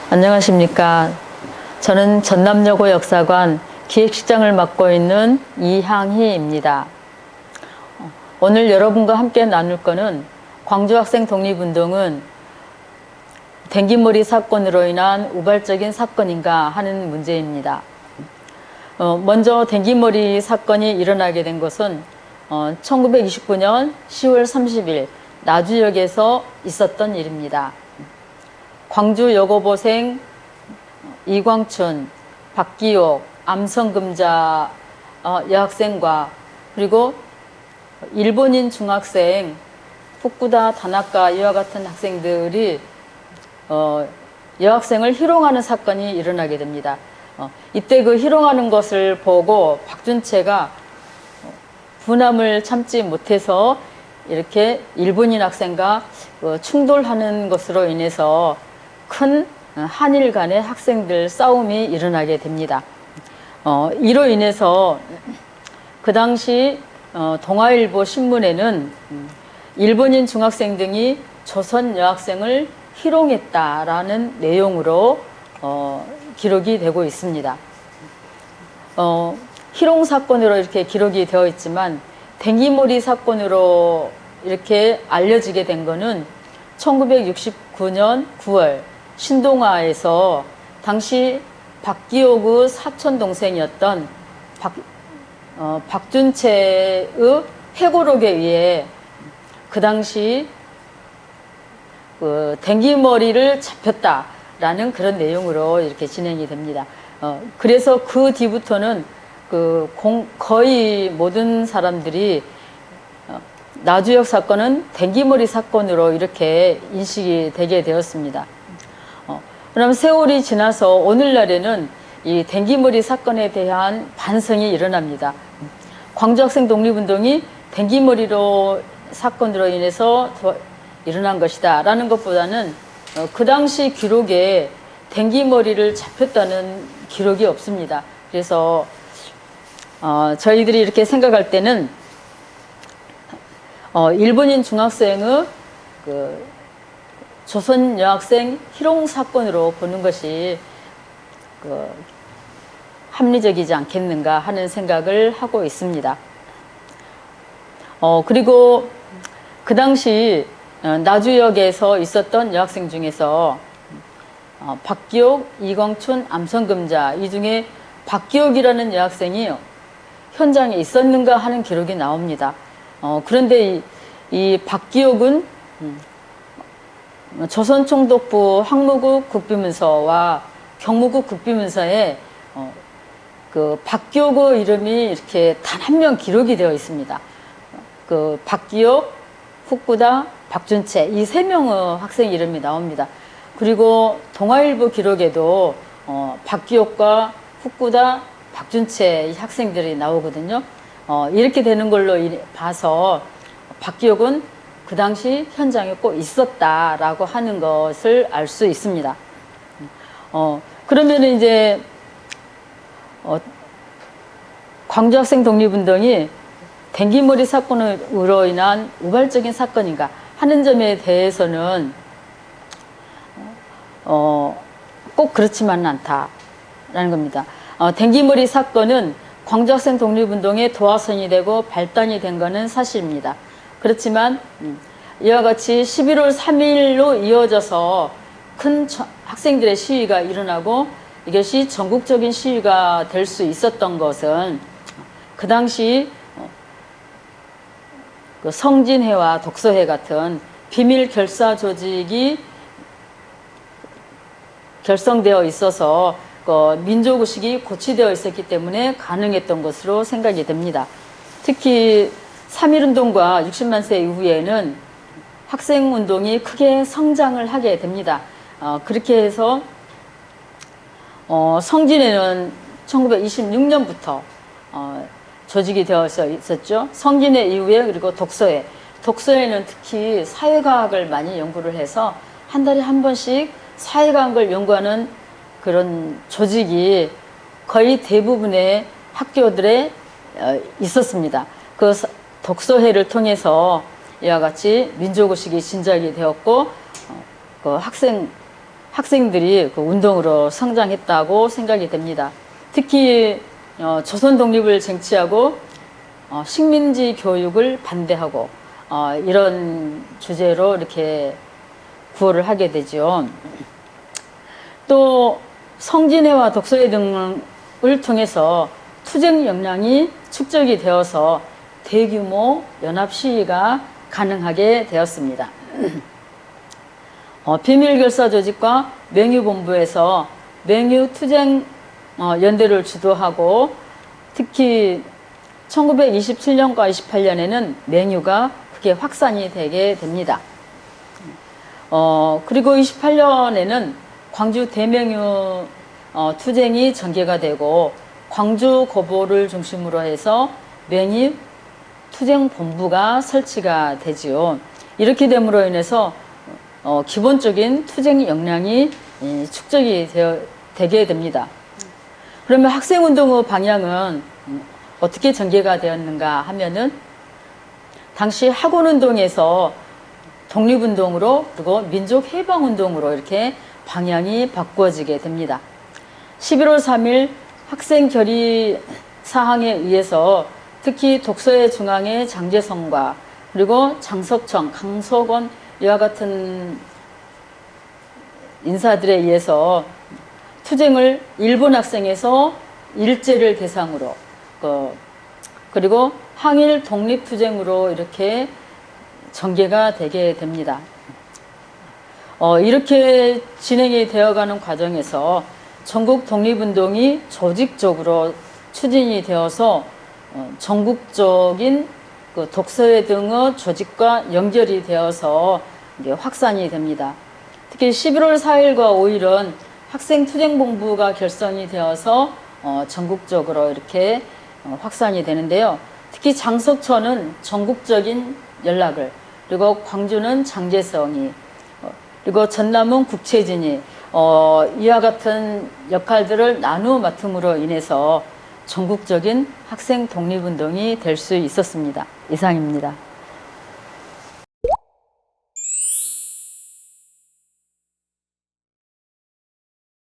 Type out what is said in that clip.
안녕하십니까. 저는 전남여고 역사관 기획실장을 맡고 있는 이향희입니다. 오늘 여러분과 함께 나눌 거는 광주학생 독립운동은 댕기머리 사건으로 인한 우발적인 사건인가 하는 문제입니다. 먼저 댕기머리 사건이 일어나게 된 것은 1929년 10월 30일 나주역에서 있었던 일입니다. 광주 여고보생 이광춘, 박기옥, 암성금자 여학생과 그리고 일본인 중학생 후쿠다 다나카 이와 같은 학생들이 여학생을 희롱하는 사건이 일어나게 됩니다. 이때 그 희롱하는 것을 보고 박준채가 분함을 참지 못해서 이렇게 일본인 학생과 충돌하는 것으로 인해서 큰 한일 간의 학생들 싸움이 일어나게 됩니다. 이로 인해서 그 당시 동아일보 신문에는 일본인 중학생 등이 조선 여학생을 희롱했다라는 내용으로 기록이 되고 있습니다. 희롱 사건으로 이렇게 기록이 되어 있지만 댕기머리 사건으로 이렇게 알려지게 된 거는 1969년 9월 신동아에서 당시 박기옥의 사촌 동생이었던 박준채의 회고록에 의해 그 당시 댕기머리를 잡혔다라는 그런 내용으로 이렇게 진행이 됩니다. 그래서 그 뒤부터는 거의 모든 사람들이 나주역 사건은 댕기머리 사건으로 이렇게 인식이 되게 되었습니다. 그럼 세월이 지나서 오늘날에는 이 댕기머리 사건에 대한 반성이 일어납니다. 광주학생 독립운동이 댕기머리로 사건으로 인해서 일어난 것이다 라는 것보다는 그 당시 기록에 댕기머리를 잡혔다는 기록이 없습니다. 그래서 저희들이 이렇게 생각할 때는 일본인 중학생의 조선 여학생 희롱 사건으로 보는 것이 합리적이지 않겠는가 하는 생각을 하고 있습니다. 그리고 그 당시 나주역에서 있었던 여학생 중에서 박기옥, 이광춘, 암성금자 이 중에 박기옥이라는 여학생이 현장에 있었는가 하는 기록이 나옵니다. 그런데 이 박기옥은 조선총독부 항무국 국비문서와 경무국 국비문서에 그 박기옥의 이름이 이렇게 단 한 명 기록이 되어 있습니다. 그 박기옥, 후쿠다, 박준채 이 세 명의 학생 이름이 나옵니다. 그리고 동아일보 기록에도 박기옥과 후쿠다, 박준채 학생들이 나오거든요. 이렇게 되는 걸로 봐서 박기옥은 그 당시 현장에 꼭 있었다라고 하는 것을 알 수 있습니다. 그러면 이제 광주학생 독립운동이 댕기머리 사건으로 인한 우발적인 사건인가 하는 점에 대해서는 꼭 그렇지만은 않다라는 겁니다. 댕기머리 사건은 광주학생 독립운동의 도화선이 되고 발단이 된 것은 사실입니다. 그렇지만 이와 같이 11월 3일로 이어져서 큰 학생들의 시위가 일어나고 이것이 전국적인 시위가 될 수 있었던 것은 그 당시 성진회와 독서회 같은 비밀 결사 조직이 결성되어 있어서 민족의식이 고취되어 있었기 때문에 가능했던 것으로 생각이 됩니다. 특히 3.1운동과 60만 세 이후에는 학생운동이 크게 성장을 하게 됩니다. 그렇게 해서 성진회는 1926년부터 조직이 되어서 있었죠. 성진회 이후에 그리고 독서회는 특히 사회과학을 많이 연구를 해서 한 달에 한 번씩 사회과학을 연구하는 그런 조직이 거의 대부분의 학교들에 있었습니다. 그 독서회를 통해서 이와 같이 민족의식이 진작이 되었고 그 학생들이 그 운동으로 성장했다고 생각이 됩니다. 특히 조선 독립을 쟁취하고 식민지 교육을 반대하고 이런 주제로 이렇게 구호를 하게 되죠. 또 성진회와 독서회 등을 통해서 투쟁 역량이 축적이 되어서 대규모 연합 시위가 가능하게 되었습니다. 비밀결사 조직과 맹유본부에서 맹유투쟁 연대를 주도하고 특히 1927년과 28년에는 맹유가 크게 확산이 되게 됩니다. 그리고 28년에는 광주 대맹유 투쟁이 전개가 되고 광주 고보를 중심으로 해서 맹유 투쟁본부가 설치가 되지요. 이렇게 됨으로 인해서 기본적인 투쟁 역량이 축적이 되게 됩니다. 그러면 학생운동의 방향은 어떻게 전개가 되었는가 하면은 당시 학원운동에서 독립운동으로 그리고 민족해방운동으로 이렇게 방향이 바꾸어지게 됩니다. 11월 3일 학생 결의 사항에 의해서 특히 독서회 중앙의 장제성과 그리고 장석청, 강석원 이와 같은 인사들에 의해서 투쟁을 일본 학생에서 일제를 대상으로 그리고 항일 독립투쟁으로 이렇게 전개가 되게 됩니다. 이렇게 진행이 되어가는 과정에서 전국 독립운동이 조직적으로 추진이 되어서 전국적인 그 독서회 등의 조직과 연결이 되어서 확산이 됩니다. 특히 11월 4일과 5일은 학생투쟁본부가 결성이 되어서 전국적으로 이렇게 확산이 되는데요. 특히 장석천은 전국적인 연락을, 그리고 광주는 장제성이, 그리고 전남은 국채진이 이와 같은 역할들을 나누어 맡음으로 인해서 전국적인 학생 독립운동이 될 수 있었습니다. 이상입니다.